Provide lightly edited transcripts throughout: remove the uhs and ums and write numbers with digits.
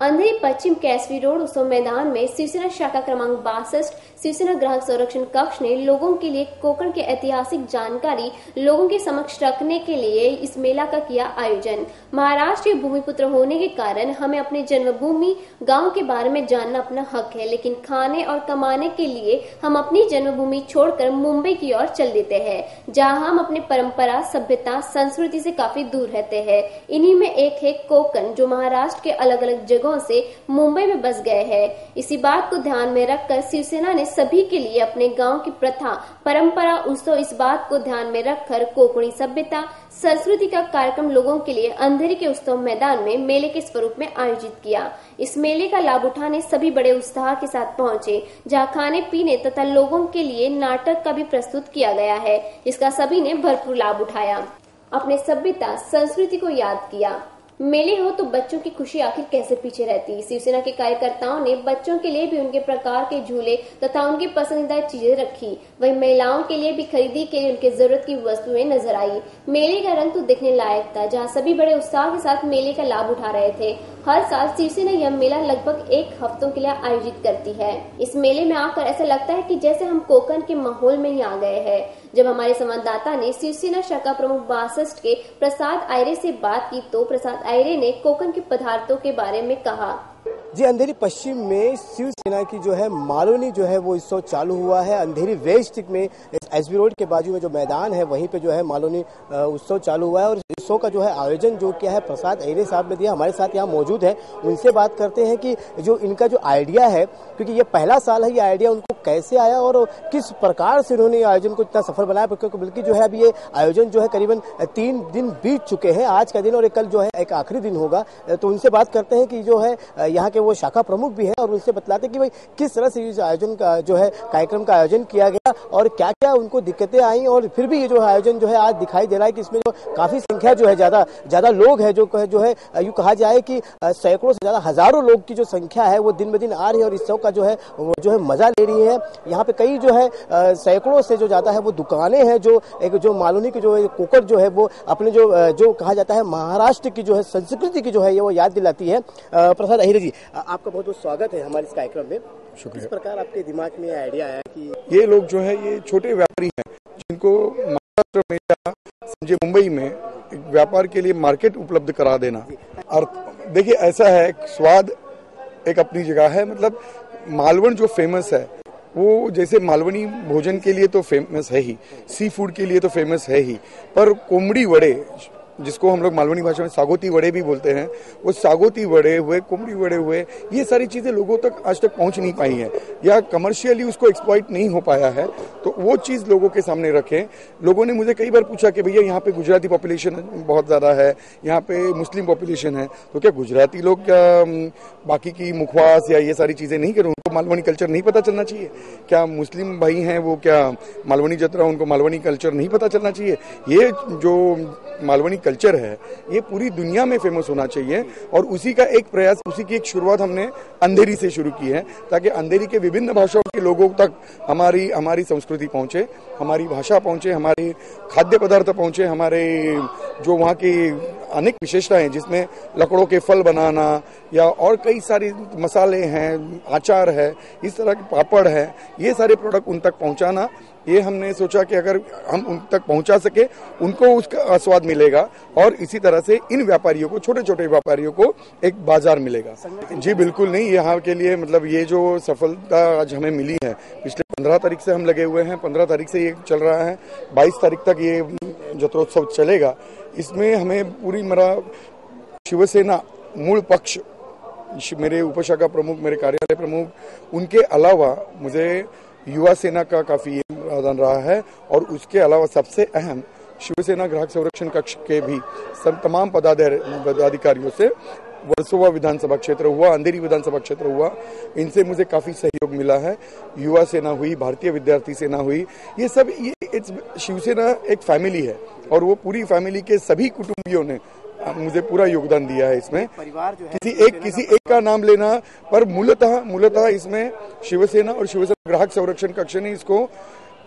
अंधेरी पश्चिम कैसवी road उत्सव मैदान में शिवसेना शाखा क्रमांक 62 शिवसेना ग्राहक संरक्षण कक्ष ने लोगों के लिए कोकण की ऐतिहासिक जानकारी लोगों के समक्ष रखने के लिए इस मेला का किया आयोजन। महाराष्ट्र के भूमिपुत्र होने के कारण हमें अपने जन्मभूमि गांव के बारे में जानना अपना हक है, लेकिन खाने और कमाने के लिए हम अपनी जन्मभूमि छोड़कर मुंबई की ओर चल देते हैं, जहां हम अपने परंपरा, सभ्यता, संस्कृति से काफी दूर रहते हैं। इन्हीं में एक है कोकण, जो महाराष्ट्र के अलग अलग जगहों से मुंबई में बस गए हैं। इसी बात को ध्यान में रखकर शिवसेना ने सभी के लिए अपने गांव की प्रथा, परंपरा, उत्सव, इस बात को ध्यान में रखकर कोकणी सभ्यता, संस्कृति का कार्यक्रम लोगों के लिए अंधेरी के उत्सव मैदान में मेले के स्वरूप में आयोजित किया। इस मेले का लाभ उठाने सभी बड़े उत्साह के साथ पहुंचे, जहां खाने पीने तथा लोगों के लिए नाटक का भी प्रस्तुत किया गया है, जिसका सभी ने भरपूर लाभ उठाया, अपने सभ्यता, संस्कृति को याद किया। मेले हो तो बच्चों की खुशी आखिर कैसे पीछे रहती। शिवसेना के कार्यकर्ताओं ने बच्चों के लिए भी उनके प्रकार के झूले तथा उनकी पसंदीदा चीजें रखी। वहीं महिलाओं के लिए भी खरीदी के लिए उनके जरूरत की वस्तुएं नजर आई। मेले का रंग तो देखने लायक था, जहां सभी बड़े उत्साह के साथ मेले का लाभ उठा रहे थे। हर साल शिवसेना यह मेला लगभग 1 हफ्तों के लिए आयोजित करती है। इस मेले में आकर ऐसा लगता है कि जैसे हम कोकण के माहौल में ही आ गए हैं। जब हमारे संवाददाता ने शिवसेना शाखा प्रमुख 62 के प्रसाद आयरे से बात की तो प्रसाद आयरे ने कोकण के पदार्थों के बारे में कहा। जी, अंधेरी पश्चिम में शिवसेना की जो है मालवनी जो है वो उत्सव चालू हुआ है। अंधेरी वेस्ट में एसबी रोड के बाजू में जो मैदान है वहीं पे जो है मालवनी उत्सव चालू हुआ है और उत्सव का जो है आयोजन जो किया है प्रसाद अयरे साहब ने दिया। हमारे साथ यहाँ मौजूद है, उनसे बात करते हैं कि जो इनका जो आइडिया है, क्योंकि ये पहला साल है, ये आइडिया उनको कैसे आया और किस प्रकार से उन्होंने आयोजन को इतना सफल बनाया। क्योंकि बल्कि जो है अभी ये आयोजन जो है करीबन 3 दिन बीत चुके हैं, आज का दिन और कल जो है एक आखिरी दिन होगा। तो उनसे बात करते हैं कि जो है यहाँ के वो शाखा प्रमुख भी हैं और उनसे बतलाते कि भाई किस तरह से इस आयोजन का जो है कार्यक्रम का आयोजन किया गया और क्या क्या उनको दिक्कतें आई और फिर भी ये जो आयोजन जो है आज दिखाई दे रहा है कि इसमें जो काफी संख्या जो है ज्यादा लोग है जो है यूं कहा जाए कि सैकड़ों से ज्यादा हजारों लोग की जो संख्या है वो दिन ब दिन आ रही है और इस शो का जो है मजा ले रही है। यहाँ पे कई जो है सैकड़ों से जो ज्यादा है वो दुकानें हैं जो मालवनी की जो कोकण जो है वो अपने जो कहा जाता है महाराष्ट्र की जो है संस्कृति की जो है वो याद दिलाती है। प्रसाद अयरे जी, आपका बहुत बहुत स्वागत है हमारे इस कार्यक्रम में। शुक्रिया। इस प्रकार आपके दिमाग में आइडिया आया कि ये लोग जो है ये छोटे व्यापारी हैं जिनको महाराष्ट्र में या समझे मुंबई में व्यापार के लिए मार्केट उपलब्ध करा देना। और देखिए ऐसा है, स्वाद एक अपनी जगह है, मतलब मालवण जो फेमस है वो जैसे मालवनी भोजन के लिए तो फेमस है ही, सी फूड के लिए तो फेमस है ही, पर कोमड़ी वड़े जिसको हम लोग मालवनी भाषा में सागोती वड़े भी बोलते हैं, वो सागोती वड़े हुए, कोमड़ी वड़े हुए, ये सारी चीजें लोगों तक आज तक पहुंच नहीं पाई हैं या कमर्शियली उसको एक्सप्लॉइट नहीं हो पाया है। तो वो चीज लोगों के सामने रखें। लोगों ने मुझे कई बार पूछा कि भैया यहाँ पे गुजराती पॉपुलेशन बहुत ज्यादा है, यहाँ पे मुस्लिम पॉपुलेशन है, तो क्या गुजराती लोग क्या बाकी की मुखवास या ये सारी चीजें नहीं करें? उनको मालवनी कल्चर नहीं पता चलना चाहिए? क्या मुस्लिम भाई हैं वो क्या मालवनी जतरा, उनको मालवनी कल्चर नहीं पता चलना चाहिए? ये जो मालवनी कल्चर है ये पूरी दुनिया में फेमस होना चाहिए और उसी का एक प्रयास, उसी की एक शुरुआत हमने अंधेरी से शुरू की है, ताकि अंधेरी के विभिन्न भाषाओं के लोगों तक हमारी संस्कृति पहुंचे, हमारी भाषा पहुंचे, हमारे खाद्य पदार्थ पहुंचे, हमारे जो वहाँ की अनेक विशेषताएं जिसमें लकड़ों के फल बनाना या और कई सारी मसाले हैं, आचार है, इस तरह के पापड़ है, ये सारे प्रोडक्ट उन तक पहुंचाना, ये हमने सोचा कि अगर हम उन तक पहुंचा सके उनको उसका आस्वाद मिलेगा और इसी तरह से इन व्यापारियों को, छोटे छोटे व्यापारियों को एक बाजार मिलेगा। जी बिल्कुल नहीं, यहाँ के लिए मतलब ये जो सफलता आज हमें मिली है, पिछले 15 तारीख से हम लगे हुए हैं, 15 तारीख से ये चल रहा है, 22 तारीख तक ये जत्रोत्सव चलेगा। इसमें हमें पूरी मेरा शिवसेना मूल पक्ष, मेरे उपशाखा प्रमुख, मेरे कार्यालय प्रमुख, उनके अलावा मुझे युवा सेना का काफी योगदान रहा है और उसके अलावा सबसे अहम शिवसेना ग्राहक संरक्षण कक्ष के भी सब तमाम पदाधिकारियों से, वर्सोवा विधानसभा क्षेत्र हुआ, अंधेरी विधानसभा क्षेत्र हुआ, इनसे मुझे काफी सहयोग मिला है। युवा सेना हुई, भारतीय विद्यार्थी सेना हुई, ये सब शिवसेना एक फैमिली है और वो पूरी फैमिली के सभी कुटुंबियों ने मुझे पूरा योगदान दिया है। इसमें परिवार जो है किसी एक का नाम लेना, पर मूलतः इसमें शिवसेना और शिवसेना ग्राहक संरक्षण कक्ष ने इसको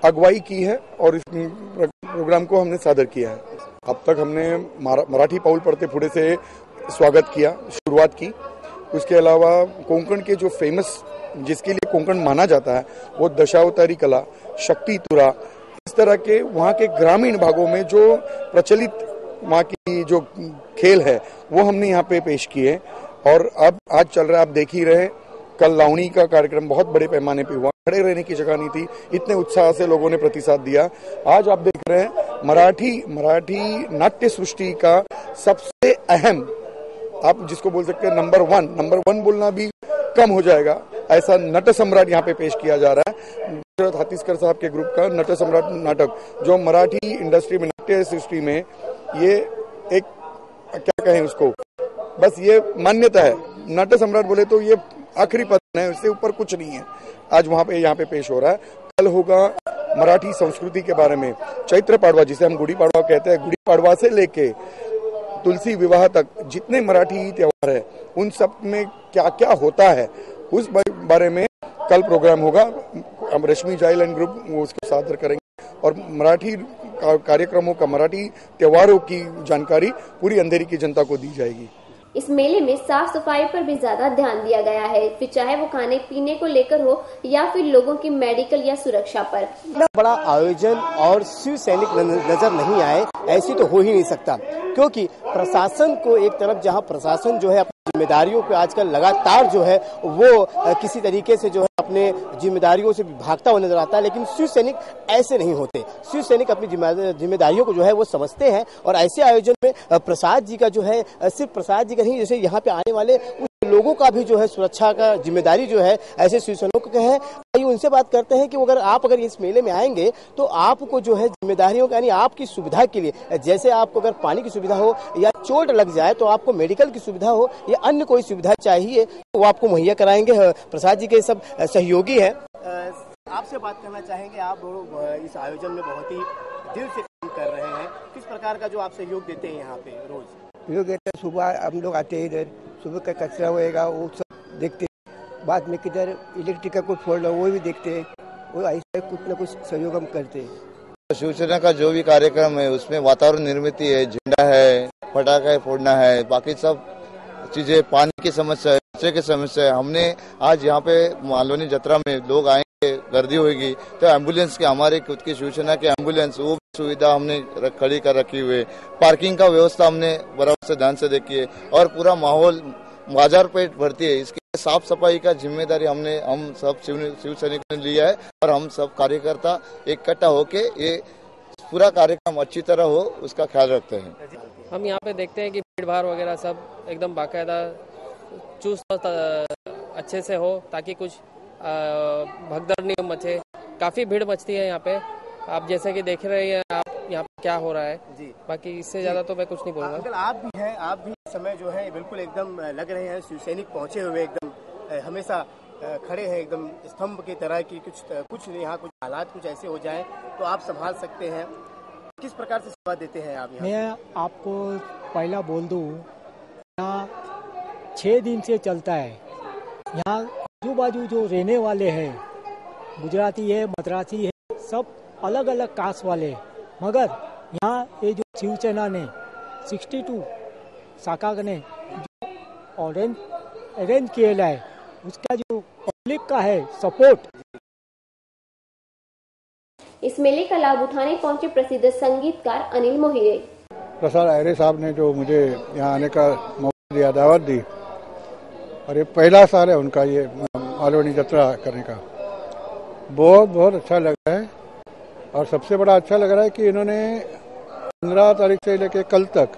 अगुवाई की है और इस प्रोग्राम को हमने सादर किया है। अब तक हमने मराठी पाऊल पड़ते पुढे से स्वागत किया, शुरुआत की, उसके अलावा कोंकण के जो फेमस, जिसके लिए कोंकण माना जाता है, वो दशावतारी कला, शक्ति तुरा, इस तरह के वहाँ के ग्रामीण भागों में जो प्रचलित वहाँ की जो खेल है वो हमने यहाँ पे पेश किए। और अब आज चल रहा है, आप देख ही रहे, कल लावणी का कार्यक्रम बहुत बड़े पैमाने पे हुआ, खड़े रहने की जगह नहीं थी, इतने उत्साह से लोगों ने प्रतिसाद दिया। आज आप देख रहे हैं मराठी नाट्य सृष्टि का सबसे अहम, आप जिसको बोल सकते हैं नंबर वन बोलना भी कम हो जाएगा, ऐसा नट सम्राट यहाँ पे पेश किया जा रहा है। हाथीसकर साहब के ग्रुप का नट सम्राट नाटक, जो मराठी इंडस्ट्री में, नाट्य सृष्टि में ये एक, क्या कहें उसको, बस ये मान्यता है। नट सम्राट बोले तो ये आखिरी पतन है, उससे ऊपर कुछ नहीं है। आज वहाँ पे यहाँ पे पेश हो रहा है। कल होगा मराठी संस्कृति के बारे में, चैत्र पाड़वा जिसे हम गुड़ी पाड़वा कहते हैं, गुड़ी पाड़वा से लेके तुलसी विवाह तक जितने मराठी त्योहार है उन सब में क्या क्या होता है उस बारे में कल प्रोग्राम होगा। रश्मि जाइल एंड ग्रुप वो उसको सादर करेंगे और मराठी कार्यक्रमों का, मराठी त्योहारों की जानकारी पूरी अंधेरी की जनता को दी जाएगी। इस मेले में साफ सफाई पर भी ज्यादा ध्यान दिया गया है, फिर चाहे वो खाने पीने को लेकर हो या फिर लोगों की मेडिकल या सुरक्षा पर। इतना बड़ा आयोजन और शिव सैनिक नजर नहीं आए, ऐसी तो हो ही नहीं सकता, क्योंकि प्रशासन को एक तरफ, जहां प्रशासन जो है अपनी जिम्मेदारियों पे आजकल लगातार जो है वो किसी तरीके से जो है अपने जिम्मेदारियों से भागता हुआ नजर आता है, लेकिन शिव सैनिक ऐसे नहीं होते। शिव सैनिक अपनी जिम्मेदारियों को जो है वो समझते हैं और ऐसे आयोजन में प्रसाद जी का जो है, सिर्फ प्रसाद जी का नहीं, जैसे यहाँ पे आने वाले लोगों का भी जो है सुरक्षा का जिम्मेदारी जो है ऐसे शिव सैनिकों को है। आइए उनसे बात करते हैं कि अगर इस मेले में आएंगे तो आपको जो है जिम्मेदारियों यानी आपकी सुविधा के लिए, जैसे आपको अगर पानी की सुविधा हो या चोट लग जाए तो आपको मेडिकल की सुविधा हो या अन्य कोई सुविधा चाहिए तो वो आपको मुहैया कराएंगे। प्रसाद जी के सब सहयोगी हैं। आपसे बात करना चाहेंगे, आप इस आयोजन में बहुत ही दिल से काम कर रहे हैं, किस प्रकार का जो आप सहयोग देते हैं यहाँ पे रोज? सहयोग देते हैं, सुबह हम लोग आते हैं इधर, सुबह का कचरा होएगा वो सब देखते हैं, बाद में किधर इलेक्ट्रिक का कोई फॉल्ट हो वो भी देखते हैं, वो ऐसा कुछ न कुछ सहयोग हम करते हैं। शिवसेना का जो भी कार्यक्रम है उसमें वातावरण निर्मित है, झंडा है, पटाखे फोड़ना है, बाकी सब चीजें, पानी की समस्या है, बच्चे की समस्या है। हमने आज यहाँ पे मालवनी जत्रा में लोग आएंगे, गर्दी होगी तो एम्बुलेंस के, हमारे खुद की शिवसेना के एम्बुलेंस, वो सुविधा हमने खड़ी कर रखी हुई है। पार्किंग का व्यवस्था हमने बराबर से ध्यान से देखी है और पूरा माहौल बाजार पेट भरती है। इसके साफ सफाई का जिम्मेदारी हम सब शिव सैनिकों ने लिया है और हम सब कार्यकर्ता इकट्ठा होके ये पूरा कार्यक्रम अच्छी तरह हो उसका ख्याल रखते हैं। हम यहाँ पे देखते हैं कि भीड़ भाड़ वगैरह सब एकदम बाकायदा चुस्त अच्छे से हो ताकि कुछ भगदड़ नहीं मचे। काफी भीड़ मचती है यहाँ पे, आप जैसे कि देख रहे हैं आप यहाँ पे क्या हो रहा है जी। बाकी इससे ज्यादा तो मैं कुछ नहीं बोलूंगा। अंकल आप भी हैं, आप भी इस समय जो है बिल्कुल एकदम लग रहे हैं शिव सैनिक पहुंचे हुए, एकदम हमेशा खड़े हैं एकदम स्तंभ की तरह की, कुछ यहाँ कुछ हालात कुछ ऐसे हो जाए तो आप संभाल सकते हैं। किस प्रकार से सेवा देते हैं आप यहाँ? मैं आपको पहला बोल दूं, यहाँ 6 दिन से चलता है। यहाँ आजू बाजू जो रहने वाले हैं, गुजराती है, मद्रासी है, सब अलग अलग कास्ट वाले, मगर यहाँ ये जो शिवसेना ने 62 शाखा ने जो अरेंज किया है, उसका जो पब्लिक का है सपोर्ट। इस मेले का लाभ उठाने पहुंचे प्रसिद्ध संगीतकार अनिल मोहिरे। प्रसाद आयरे साहब ने जो मुझे यहाँ आने का मौका दिया, दावत दी, और ये पहला साल है उनका ये मालवनी जत्रा करने का, बहुत बहुत अच्छा लग रहा है। और सबसे बड़ा अच्छा लग रहा है कि इन्होंने 15 तारीख से लेकर कल तक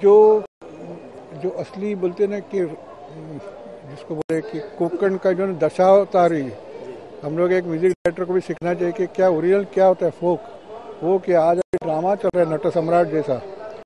जो असली बोलते ना कि जिसको बोले कि कोंकण का जो दशावतारी, हम लोग एक म्यूजिक डायरेक्टर को भी सीखना चाहिए कि क्या ओरिजिनल क्या होता है फोक, वो क्या आज ड्रामा चल रहा है नट सम्राट जैसा,